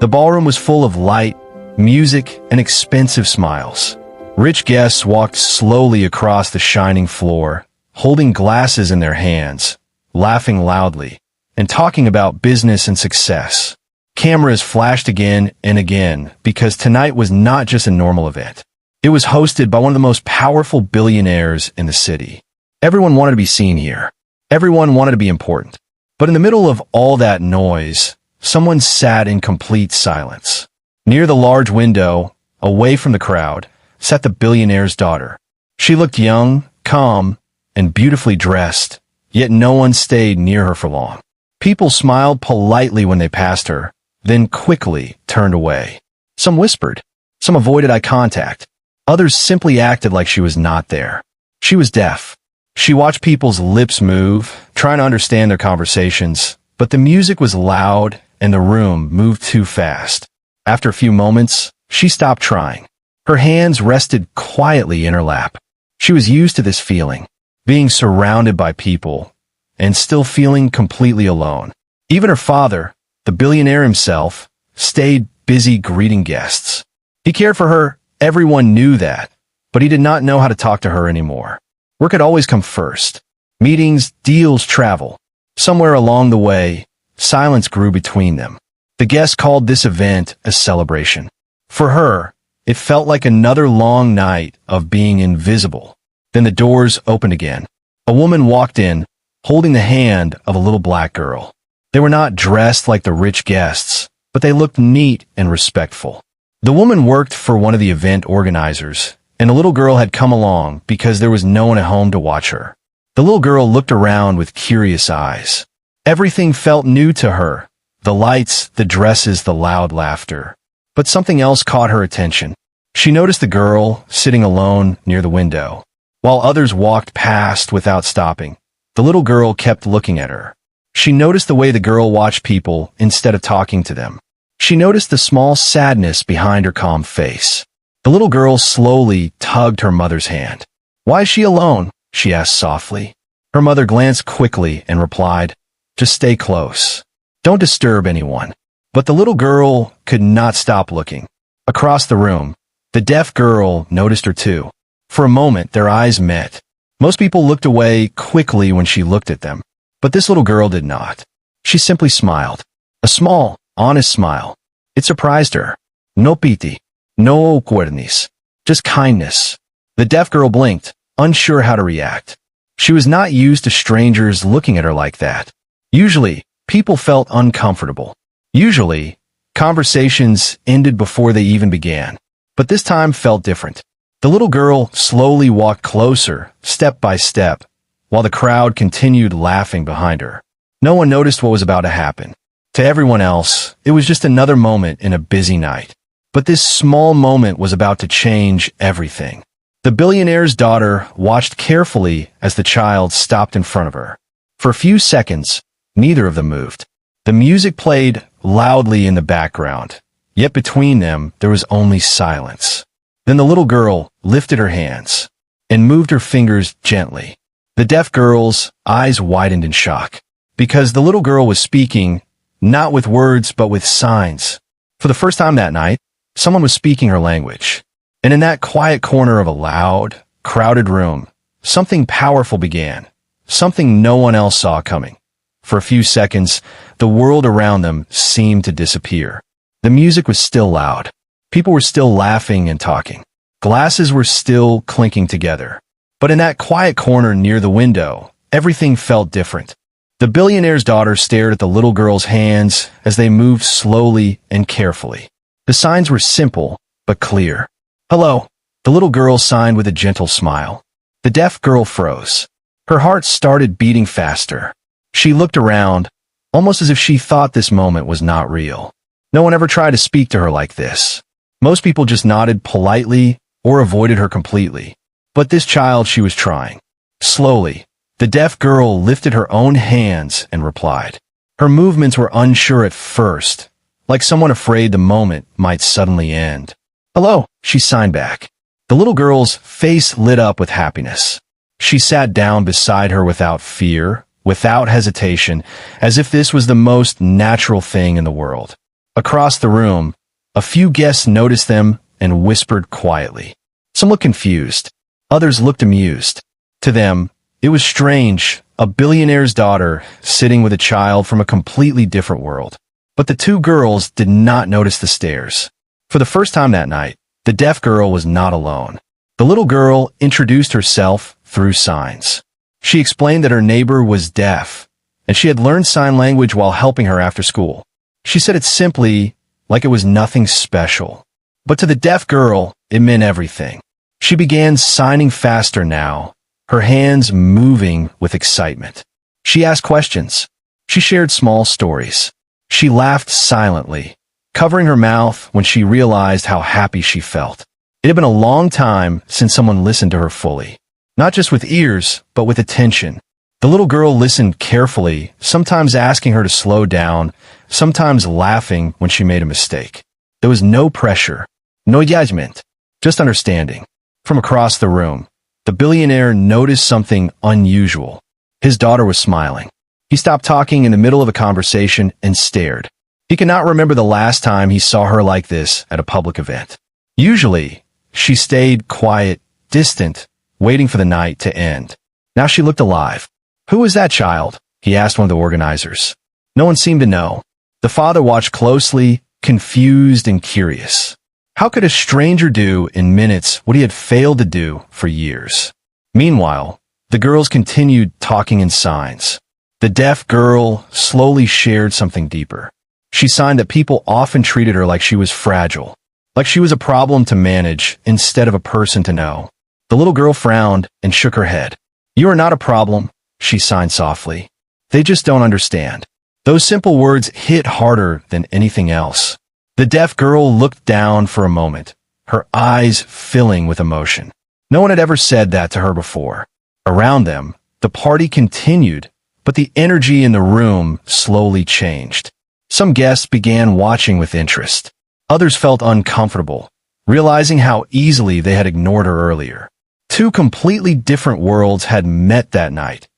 The ballroom was full of light, music, and expensive smiles. Rich guests walked slowly across the shining floor, holding glasses in their hands, laughing loudly, and talking about business and success. Cameras flashed again and again because tonight was not just a normal event. It was hosted by one of the most powerful billionaires in the city. Everyone wanted to be seen here. Everyone wanted to be important. But in the middle of all that noise, someone sat in complete silence. Near the large window, away from the crowd, sat the billionaire's daughter. She looked young, calm, and beautifully dressed, yet no one stayed near her for long. People smiled politely when they passed her, then quickly turned away. Some whispered. Some avoided eye contact. Others simply acted like she was not there. She was deaf. She watched people's lips move, trying to understand their conversations, but the music was loud and the room moved too fast. After a few moments, she stopped trying. Her hands rested quietly in her lap. She was used to this feeling, being surrounded by people, and still feeling completely alone. Even her father, the billionaire himself, stayed busy greeting guests. He cared for her, everyone knew that, but he did not know how to talk to her anymore. Work had always come first. Meetings, deals, travel. Somewhere along the way, silence grew between them. The guests called this event a celebration. For her, it felt like another long night of being invisible. Then the doors opened again. A woman walked in, holding the hand of a little black girl. They were not dressed like the rich guests, but they looked neat and respectful. The woman worked for one of the event organizers, and the little girl had come along because there was no one at home to watch her. The little girl looked around with curious eyes. Everything felt new to her. The lights, the dresses, the loud laughter. But something else caught her attention. She noticed the girl sitting alone near the window. While others walked past without stopping, the little girl kept looking at her. She noticed the way the girl watched people instead of talking to them. She noticed the small sadness behind her calm face. The little girl slowly tugged her mother's hand. "Why is she alone?" she asked softly. Her mother glanced quickly and replied, "Just stay close. Don't disturb anyone." But the little girl could not stop looking. Across the room, the deaf girl noticed her too. For a moment, their eyes met. Most people looked away quickly when she looked at them. But this little girl did not. She simply smiled. A small, honest smile. It surprised her. No pity. No cuernis. Just kindness. The deaf girl blinked, unsure how to react. She was not used to strangers looking at her like that. Usually, people felt uncomfortable. Usually, conversations ended before they even began. But this time felt different. The little girl slowly walked closer, step by step, while the crowd continued laughing behind her. No one noticed what was about to happen. To everyone else, it was just another moment in a busy night. But this small moment was about to change everything. The billionaire's daughter watched carefully as the child stopped in front of her. For a few seconds, neither of them moved. The music played loudly in the background, yet between them there was only silence. Then the little girl lifted her hands and moved her fingers gently. The deaf girl's eyes widened in shock, because the little girl was speaking, not with words but with signs. For the first time that night, someone was speaking her language. And in that quiet corner of a loud, crowded room, something powerful began, something no one else saw coming. For a few seconds, the world around them seemed to disappear. The music was still loud. People were still laughing and talking. Glasses were still clinking together. But in that quiet corner near the window, everything felt different. The billionaire's daughter stared at the little girl's hands as they moved slowly and carefully. The signs were simple, but clear. "Hello," the little girl signed with a gentle smile. The deaf girl froze. Her heart started beating faster. She looked around, almost as if she thought this moment was not real. No one ever tried to speak to her like this. Most people just nodded politely or avoided her completely. But this child, she was trying. Slowly, the deaf girl lifted her own hands and replied. Her movements were unsure at first, like someone afraid the moment might suddenly end. "Hello," she signed back. The little girl's face lit up with happiness. She sat down beside her without fear, without hesitation, as if this was the most natural thing in the world. Across the room, a few guests noticed them and whispered quietly. Some looked confused. Others looked amused. To them, it was strange, a billionaire's daughter sitting with a child from a completely different world. But the two girls did not notice the stares. For the first time that night, the deaf girl was not alone. The little girl introduced herself through signs. She explained that her neighbor was deaf, and she had learned sign language while helping her after school. She said it simply, like it was nothing special. But to the deaf girl, it meant everything. She began signing faster now, her hands moving with excitement. She asked questions. She shared small stories. She laughed silently, covering her mouth when she realized how happy she felt. It had been a long time since someone listened to her fully. Not just with ears, but with attention. The little girl listened carefully, sometimes asking her to slow down, sometimes laughing when she made a mistake. There was no pressure, no judgment, just understanding. From across the room, the billionaire noticed something unusual. His daughter was smiling. He stopped talking in the middle of a conversation and stared. He could not remember the last time he saw her like this at a public event. Usually, she stayed quiet, distant, waiting for the night to end. Now she looked alive. "Who was that child?" he asked one of the organizers. No one seemed to know. The father watched closely, confused and curious. How could a stranger do in minutes what he had failed to do for years? Meanwhile, the girls continued talking in signs. The deaf girl slowly shared something deeper. She signed that people often treated her like she was fragile, like she was a problem to manage instead of a person to know. The little girl frowned and shook her head. "You are not a problem," she signed softly. "They just don't understand." Those simple words hit harder than anything else. The deaf girl looked down for a moment, her eyes filling with emotion. No one had ever said that to her before. Around them, the party continued, but the energy in the room slowly changed. Some guests began watching with interest. Others felt uncomfortable, realizing how easily they had ignored her earlier. Two completely different worlds had met that night.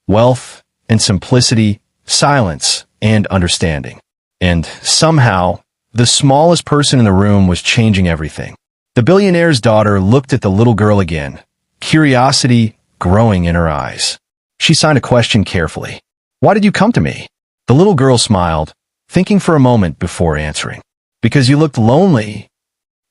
Wealth and simplicity, silence and understanding. And somehow, the smallest person in the room was changing everything. The billionaire's daughter looked at the little girl again, curiosity growing in her eyes. She signed a question carefully. "Why did you come to me?" The little girl smiled, thinking for a moment before answering. "Because you looked lonely."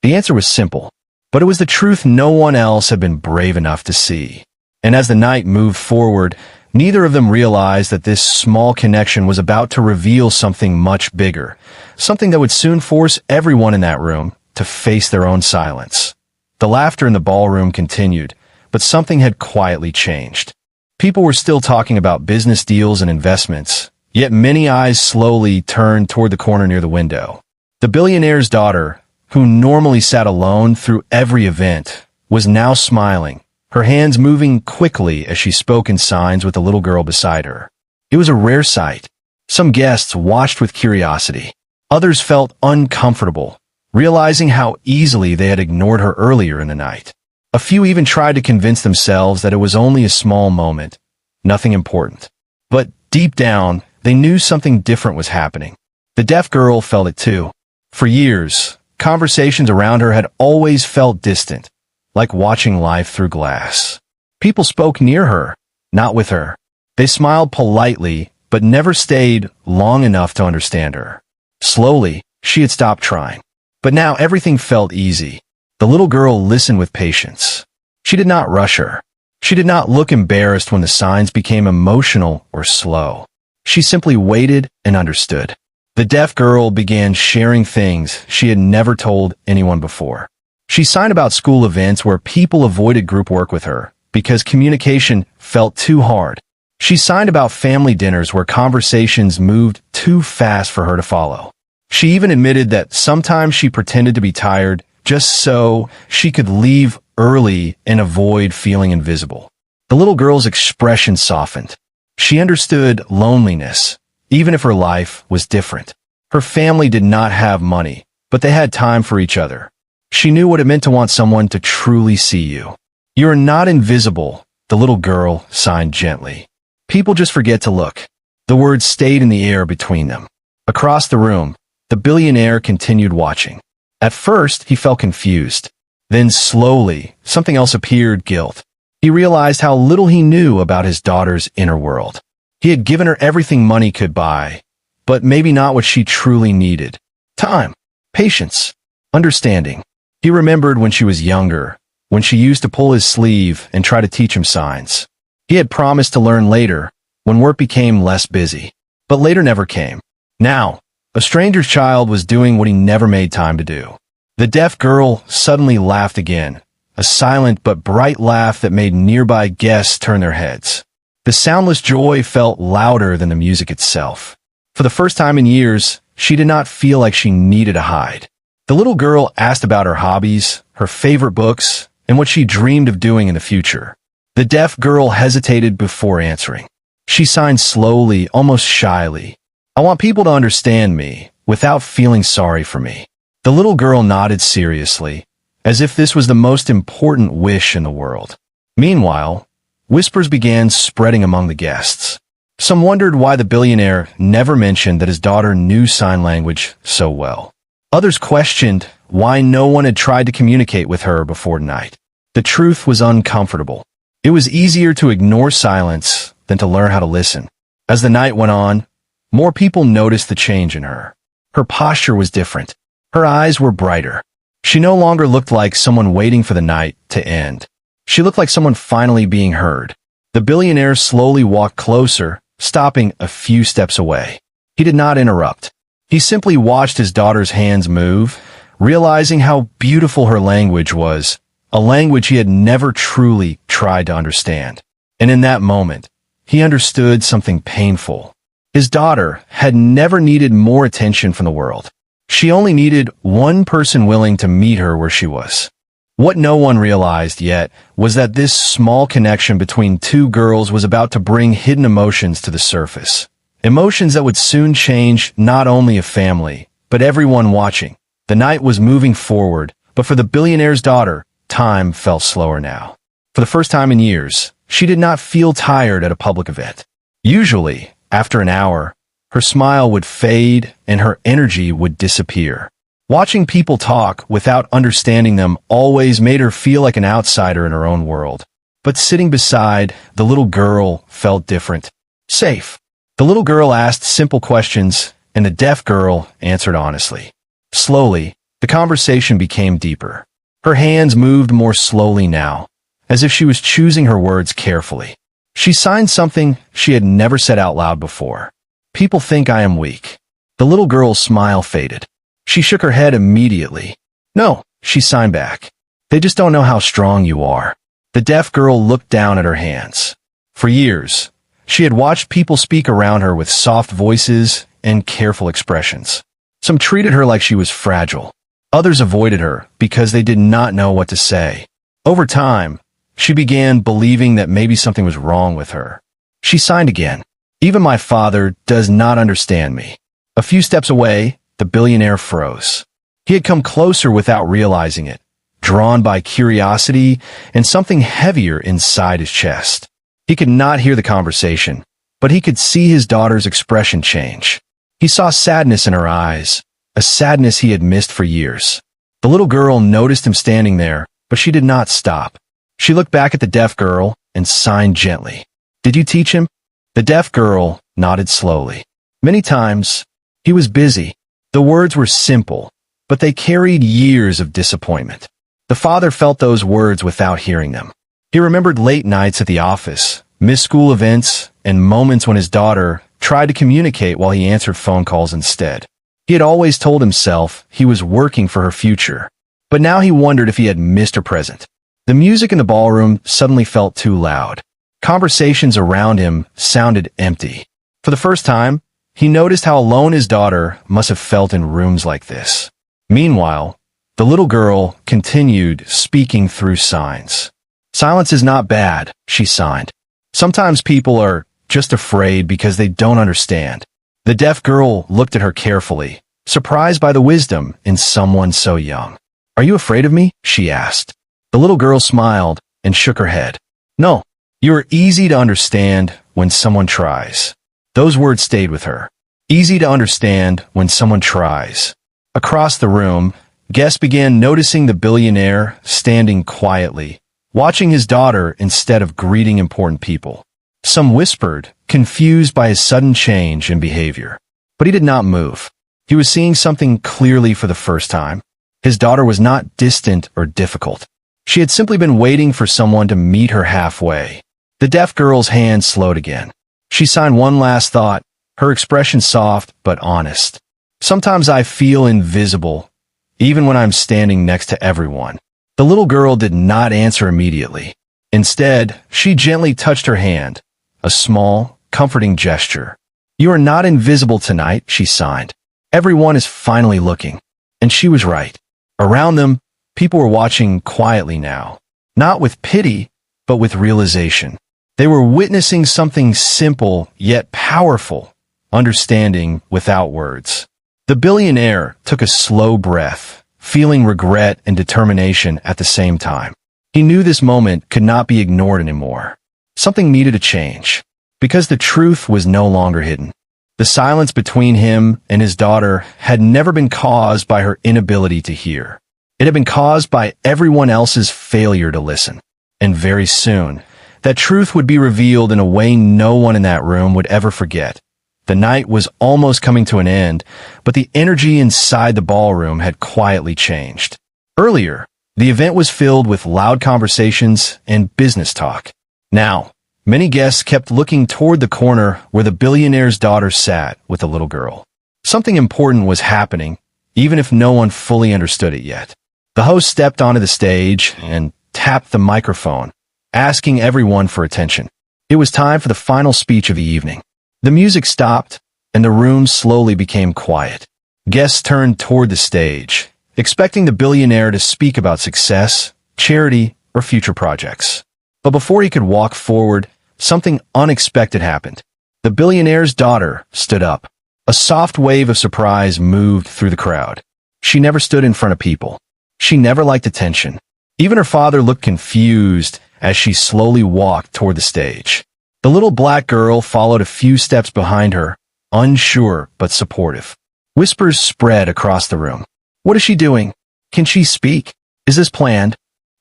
The answer was simple, but it was the truth no one else had been brave enough to see. And as the night moved forward, neither of them realized that this small connection was about to reveal something much bigger, something that would soon force everyone in that room to face their own silence. The laughter in the ballroom continued, but something had quietly changed. People were still talking about business deals and investments, yet many eyes slowly turned toward the corner near the window. The billionaire's daughter, who normally sat alone through every event, was now smiling, her hands moving quickly as she spoke in signs with the little girl beside her. It was a rare sight. Some guests watched with curiosity. Others felt uncomfortable, realizing how easily they had ignored her earlier in the night. A few even tried to convince themselves that it was only a small moment, nothing important. But deep down, they knew something different was happening. The deaf girl felt it too. For years, conversations around her had always felt distant, like watching life through glass. People spoke near her, not with her. They smiled politely, but never stayed long enough to understand her. Slowly, she had stopped trying. But now everything felt easy. The little girl listened with patience. She did not rush her. She did not look embarrassed when the signs became emotional or slow. She simply waited and understood. The deaf girl began sharing things she had never told anyone before. She signed about school events where people avoided group work with her because communication felt too hard. She signed about family dinners where conversations moved too fast for her to follow. She even admitted that sometimes she pretended to be tired just so she could leave early and avoid feeling invisible. The little girl's expression softened. She understood loneliness, even if her life was different. Her family did not have money, but they had time for each other. She knew what it meant to want someone to truly see you. "You are not invisible," the little girl signed gently. "People just forget to look." The words stayed in the air between them. Across the room, The billionaire continued watching. At first, he felt confused. Then slowly, something else appeared: guilt. He realized how little he knew about his daughter's inner world. He had given her everything money could buy, but maybe not what she truly needed. Time, patience, understanding. He remembered when she was younger, when she used to pull his sleeve and try to teach him signs. He had promised to learn later, when work became less busy. But later never came. Now, a stranger's child was doing what he never made time to do. The deaf girl suddenly laughed again, a silent but bright laugh that made nearby guests turn their heads. The soundless joy felt louder than the music itself. For the first time in years, she did not feel like she needed to hide. The little girl asked about her hobbies, her favorite books, and what she dreamed of doing in the future. The deaf girl hesitated before answering. She signed slowly, almost shyly. "I want people to understand me, without feeling sorry for me." The little girl nodded seriously, as if this was the most important wish in the world. Meanwhile, whispers began spreading among the guests. Some wondered why the billionaire never mentioned that his daughter knew sign language so well. Others questioned why no one had tried to communicate with her before tonight. The truth was uncomfortable. It was easier to ignore silence than to learn how to listen. As the night went on, more people noticed the change in her. Her posture was different. Her eyes were brighter. She no longer looked like someone waiting for the night to end. She looked like someone finally being heard. The billionaire slowly walked closer, stopping a few steps away. He did not interrupt. He simply watched his daughter's hands move, realizing how beautiful her language was, a language he had never truly tried to understand. And in that moment, he understood something painful. His daughter had never needed more attention from the world. She only needed one person willing to meet her where she was. What no one realized yet was that this small connection between two girls was about to bring hidden emotions to the surface. Emotions that would soon change not only a family, but everyone watching. The night was moving forward, but for the billionaire's daughter, time felt slower now. For the first time in years, she did not feel tired at a public event. Usually, after an hour, her smile would fade and her energy would disappear. Watching people talk without understanding them always made her feel like an outsider in her own world. But sitting beside the little girl felt different. Safe. The little girl asked simple questions, and the deaf girl answered honestly. Slowly, the conversation became deeper. Her hands moved more slowly now, as if she was choosing her words carefully. She signed something she had never said out loud before. "People think I am weak." The little girl's smile faded. She shook her head immediately. "No," she signed back. "They just don't know how strong you are." The deaf girl looked down at her hands. For years, she had watched people speak around her with soft voices and careful expressions. Some treated her like she was fragile. Others avoided her because they did not know what to say. Over time, she began believing that maybe something was wrong with her. She signed again. "Even my father does not understand me." A few steps away, the billionaire froze. He had come closer without realizing it, drawn by curiosity and something heavier inside his chest. He could not hear the conversation, but he could see his daughter's expression change. He saw sadness in her eyes, a sadness he had missed for years. The little girl noticed him standing there, but she did not stop. She looked back at the deaf girl and signed gently. "Did you teach him?" The deaf girl nodded slowly. "Many times. He was busy." The words were simple, but they carried years of disappointment. The father felt those words without hearing them. He remembered late nights at the office, missed school events, and moments when his daughter tried to communicate while he answered phone calls instead. He had always told himself he was working for her future, but now he wondered if he had missed her present. The music in the ballroom suddenly felt too loud. Conversations around him sounded empty. For the first time, he noticed how alone his daughter must have felt in rooms like this. Meanwhile, the little girl continued speaking through signs. "Silence is not bad," she signed. "Sometimes people are just afraid because they don't understand." The deaf girl looked at her carefully, surprised by the wisdom in someone so young. "Are you afraid of me?" she asked. The little girl smiled and shook her head. "No, you are easy to understand when someone tries." Those words stayed with her. Easy to understand when someone tries. Across the room, guests began noticing the billionaire standing quietly, watching his daughter instead of greeting important people. Some whispered, confused by his sudden change in behavior. But he did not move. He was seeing something clearly for the first time. His daughter was not distant or difficult. She had simply been waiting for someone to meet her halfway. The deaf girl's hand slowed again. She signed one last thought, her expression soft but honest. Sometimes I feel invisible, even when I'm standing next to everyone. The little girl did not answer immediately. Instead, she gently touched her hand, a small, comforting gesture. You are not invisible tonight, she signed. Everyone is finally looking. And she was right. Around them, people were watching quietly now. Not with pity, but with realization. They were witnessing something simple yet powerful, understanding without words. The billionaire took a slow breath, feeling regret and determination at the same time. He knew this moment could not be ignored anymore. Something needed to change, because the truth was no longer hidden. The silence between him and his daughter had never been caused by her inability to hear. It had been caused by everyone else's failure to listen. And very soon, that truth would be revealed in a way no one in that room would ever forget. The night was almost coming to an end, but the energy inside the ballroom had quietly changed. Earlier, the event was filled with loud conversations and business talk. Now, many guests kept looking toward the corner where the billionaire's daughter sat with the little girl. Something important was happening, even if no one fully understood it yet. The host stepped onto the stage and tapped the microphone, asking everyone for attention. It was time for the final speech of the evening. The music stopped, and the room slowly became quiet. Guests turned toward the stage, expecting the billionaire to speak about success, charity, or future projects. But before he could walk forward, something unexpected happened. The billionaire's daughter stood up. A soft wave of surprise moved through the crowd. She never stood in front of people. She never liked attention. Even her father looked confused as she slowly walked toward the stage. The little black girl followed a few steps behind her, unsure but supportive. Whispers spread across the room. What is she doing? Can she speak? Is this planned?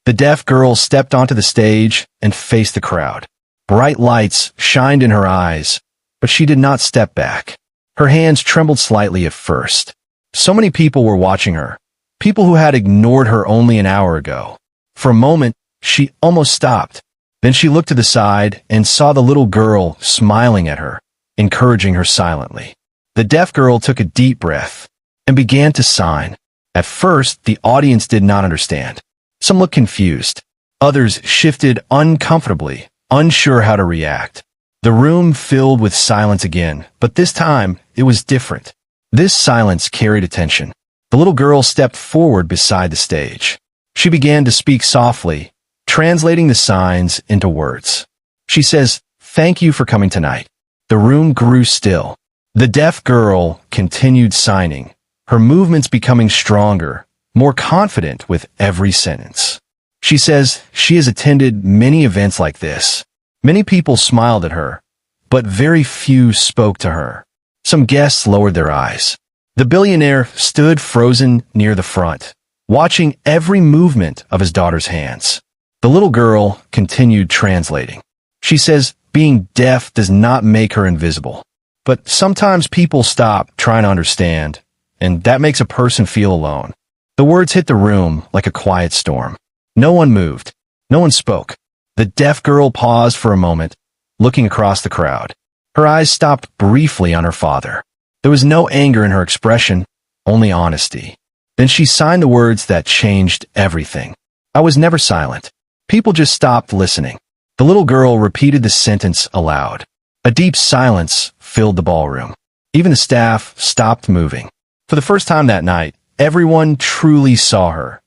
The deaf girl stepped onto the stage and faced the crowd. Bright lights shined in her eyes, but she did not step back. Her hands trembled slightly at first. So many people were watching her, people who had ignored her only an hour ago. For a moment, she almost stopped. Then she looked to the side and saw the little girl smiling at her, encouraging her silently. The deaf girl took a deep breath and began to sign. At first, the audience did not understand. Some looked confused. Others shifted uncomfortably, unsure how to react. The room filled with silence again, but this time it was different. This silence carried attention. The little girl stepped forward beside the stage. She began to speak softly, translating the signs into words. She says, "Thank you for coming tonight." The room grew still. The deaf girl continued signing, her movements becoming stronger, more confident with every sentence. She says she has attended many events like this. Many people smiled at her, but very few spoke to her. Some guests lowered their eyes. The billionaire stood frozen near the front, watching every movement of his daughter's hands. The little girl continued translating. She says being deaf does not make her invisible. But sometimes people stop trying to understand, and that makes a person feel alone. The words hit the room like a quiet storm. No one moved. No one spoke. The deaf girl paused for a moment, looking across the crowd. Her eyes stopped briefly on her father. There was no anger in her expression, only honesty. Then she signed the words that changed everything. I was never silent. People just stopped listening. The little girl repeated the sentence aloud. A deep silence filled the ballroom. Even the staff stopped moving. For the first time that night, everyone truly saw her.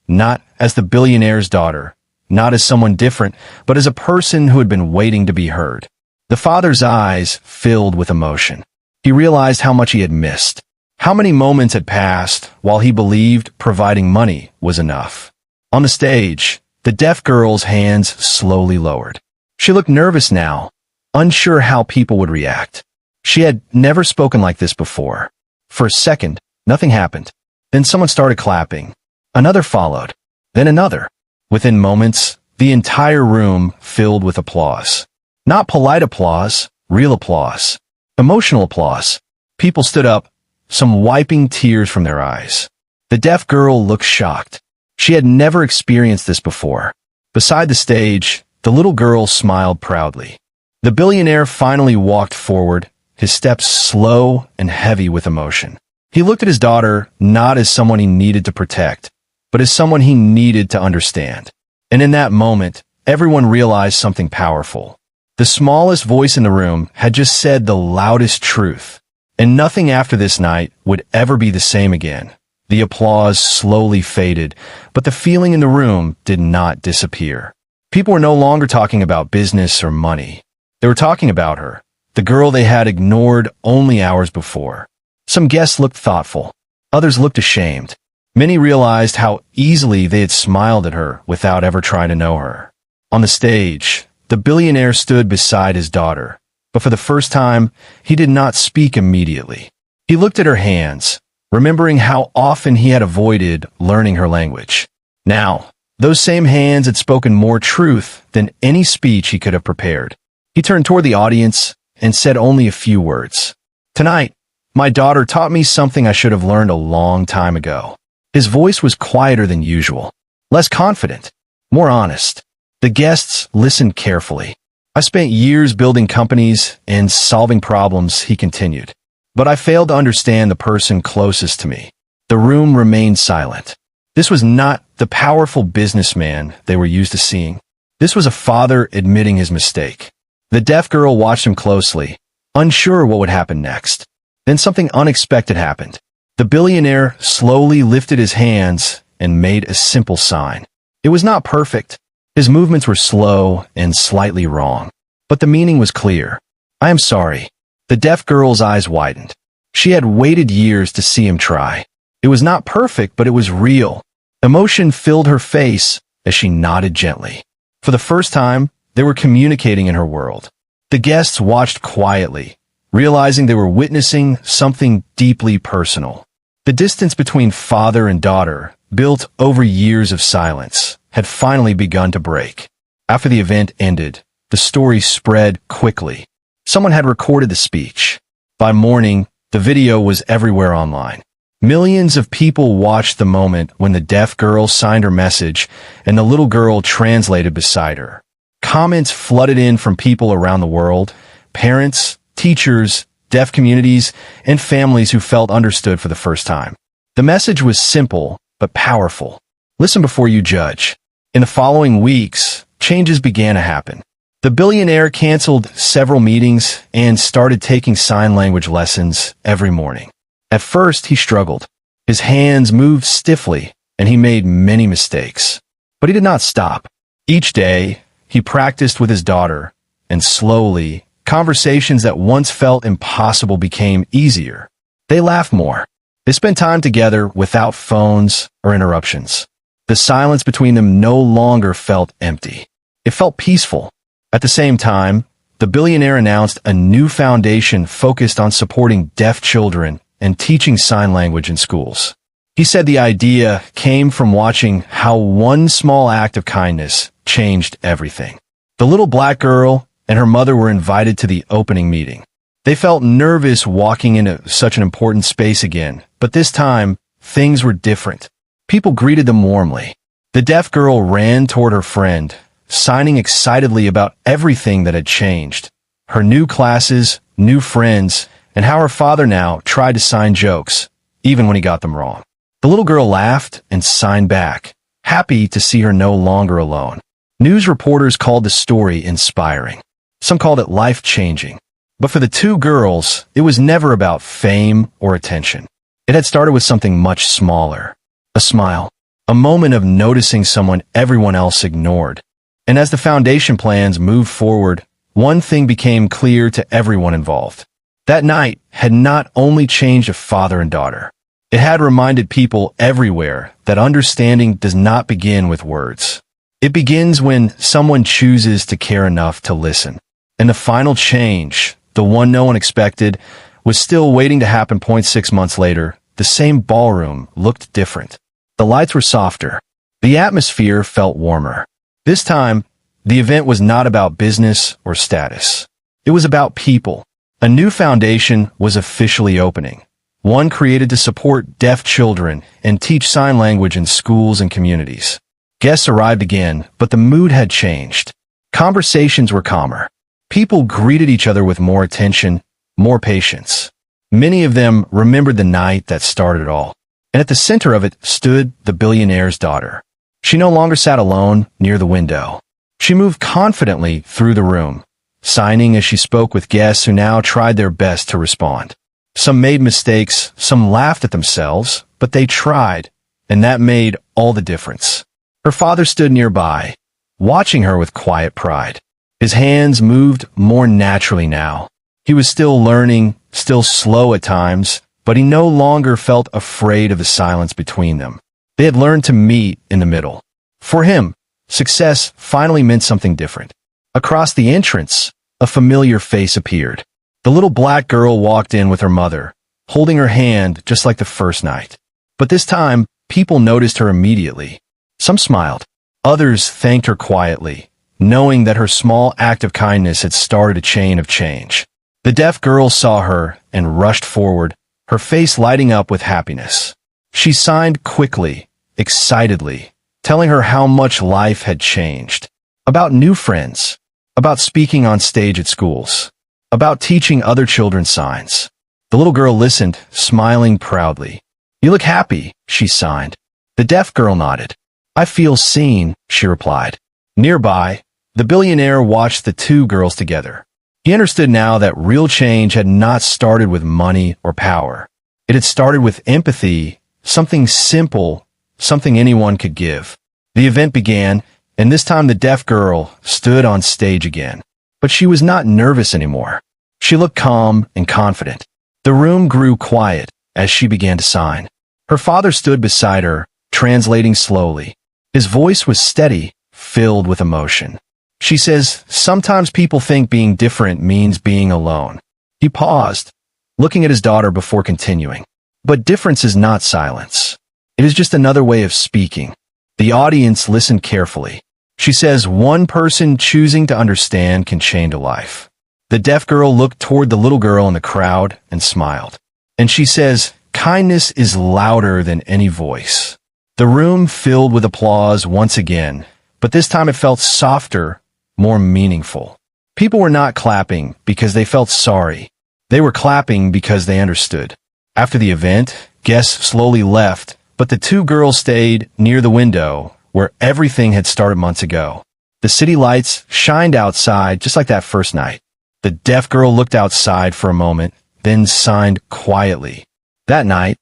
Not as the billionaire's daughter, not as someone different, but as a person who had been waiting to be heard. The father's eyes filled with emotion. He realized how much he had missed. How many moments had passed while he believed providing money was enough. On the stage, the deaf girl's hands slowly lowered. She looked nervous now, unsure how people would react. She had never spoken like this before. For a second, nothing happened. Then someone started clapping. Another followed. Then another. Within moments, the entire room filled with applause. Not polite applause, real applause. Emotional applause. People stood up, some wiping tears from their eyes. The deaf girl looked shocked. She had never experienced this before. Beside the stage, the little girl smiled proudly. The billionaire finally walked forward, his steps slow and heavy with emotion. He looked at his daughter not as someone he needed to protect, but as someone he needed to understand. And in that moment, everyone realized something powerful. The smallest voice in the room had just said the loudest truth, and nothing after this night would ever be the same again. The applause slowly faded, but the feeling in the room did not disappear. People were no longer talking about business or money. They were talking about her, the girl they had ignored only hours before. Some guests looked thoughtful. Others looked ashamed. Many realized how easily they had smiled at her without ever trying to know her. On the stage, the billionaire stood beside his daughter, but for the first time, he did not speak immediately. He looked at her hands, remembering how often he had avoided learning her language. Now, those same hands had spoken more truth than any speech he could have prepared. He turned toward the audience and said only a few words. "Tonight, my daughter taught me something I should have learned a long time ago." His voice was quieter than usual, less confident, more honest. The guests listened carefully. "I spent years building companies and solving problems," he continued. "But I failed to understand the person closest to me." The room remained silent. This was not the powerful businessman they were used to seeing. This was a father admitting his mistake. The deaf girl watched him closely, unsure what would happen next. Then something unexpected happened. The billionaire slowly lifted his hands and made a simple sign. It was not perfect. His movements were slow and slightly wrong, but the meaning was clear. "I am sorry." The deaf girl's eyes widened. She had waited years to see him try. It was not perfect, but it was real. Emotion filled her face as she nodded gently. For the first time, they were communicating in her world. The guests watched quietly, realizing they were witnessing something deeply personal. The distance between father and daughter, built over years of silence, had finally begun to break. After the event ended, the story spread quickly. Someone had recorded the speech. By morning, the video was everywhere online. Millions of people watched the moment when the deaf girl signed her message and the little girl translated beside her. Comments flooded in from people around the world, parents, teachers, deaf communities, and families who felt understood for the first time. The message was simple, but powerful. Listen before you judge. In the following weeks, changes began to happen. The billionaire canceled several meetings and started taking sign language lessons every morning. At first, he struggled. His hands moved stiffly, and he made many mistakes. But he did not stop. Each day, he practiced with his daughter, and slowly, conversations that once felt impossible became easier. They laughed more. They spent time together without phones or interruptions. The silence between them no longer felt empty. It felt peaceful. At the same time, the billionaire announced a new foundation focused on supporting deaf children and teaching sign language in schools. He said the idea came from watching how one small act of kindness changed everything. The little black girl and her mother were invited to the opening meeting. They felt nervous walking into such an important space again, but this time, things were different. People greeted them warmly. The deaf girl ran toward her friend, signing excitedly about everything that had changed. Her new classes, new friends, and how her father now tried to sign jokes, even when he got them wrong. The little girl laughed and signed back, happy to see her no longer alone. News reporters called the story inspiring. Some called it life-changing. But for the two girls, it was never about fame or attention. It had started with something much smaller. A smile. A moment of noticing someone everyone else ignored. And as the foundation plans moved forward, one thing became clear to everyone involved. That night had not only changed a father and daughter. It had reminded people everywhere that understanding does not begin with words. It begins when someone chooses to care enough to listen. And the final change, the one no one expected, was still waiting to happen. 6 months later, the same ballroom looked different. The lights were softer. The atmosphere felt warmer. This time, the event was not about business or status. It was about people. A new foundation was officially opening. One created to support deaf children and teach sign language in schools and communities. Guests arrived again, but the mood had changed. Conversations were calmer. People greeted each other with more attention, more patience. Many of them remembered the night that started it all. And at the center of it stood the billionaire's daughter. She no longer sat alone near the window. She moved confidently through the room, signing as she spoke with guests who now tried their best to respond. Some made mistakes, some laughed at themselves, but they tried, and that made all the difference. Her father stood nearby, watching her with quiet pride. His hands moved more naturally now. He was still learning, still slow at times, but he no longer felt afraid of the silence between them. They had learned to meet in the middle. For him, success finally meant something different. Across the entrance, a familiar face appeared. The little black girl walked in with her mother, holding her hand just like the first night. But this time, people noticed her immediately. Some smiled. Others thanked her quietly, knowing that her small act of kindness had started a chain of change. The deaf girl saw her and rushed forward, her face lighting up with happiness. She signed quickly, excitedly, telling her how much life had changed. About new friends, about speaking on stage at schools, about teaching other children signs. The little girl listened, smiling proudly. "You look happy," she signed. The deaf girl nodded. "I feel seen," she replied. Nearby, the billionaire watched the two girls together. He understood now that real change had not started with money or power. It had started with empathy, something simple, something anyone could give. The event began, and this time the deaf girl stood on stage again. But she was not nervous anymore. She looked calm and confident. The room grew quiet as she began to sign. Her father stood beside her, translating slowly. His voice was steady, filled with emotion. She says, "Sometimes people think being different means being alone." He paused, looking at his daughter before continuing. "But difference is not silence. It is just another way of speaking." The audience listened carefully. She says, "One person choosing to understand can change a life." The deaf girl looked toward the little girl in the crowd and smiled. And she says, "Kindness is louder than any voice." The room filled with applause once again, but this time it felt softer, more meaningful. People were not clapping because they felt sorry. They were clapping because they understood. After the event, guests slowly left, but the two girls stayed near the window where everything had started months ago. The city lights shined outside just like that first night. The deaf girl looked outside for a moment, then signed quietly. "That night,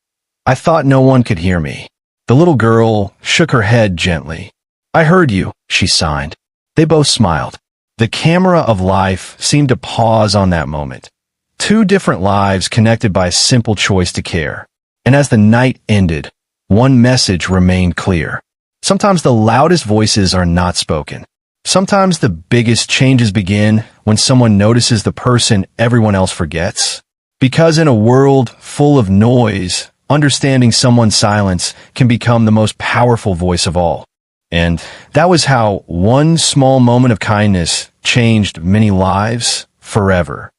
I thought no one could hear me." The little girl shook her head gently. "I heard you," she signed. They both smiled. The camera of life seemed to pause on that moment. Two different lives connected by a simple choice to care. And as the night ended, one message remained clear. Sometimes the loudest voices are not spoken. Sometimes the biggest changes begin when someone notices the person everyone else forgets. Because in a world full of noise, understanding someone's silence can become the most powerful voice of all. And that was how one small moment of kindness changed many lives forever.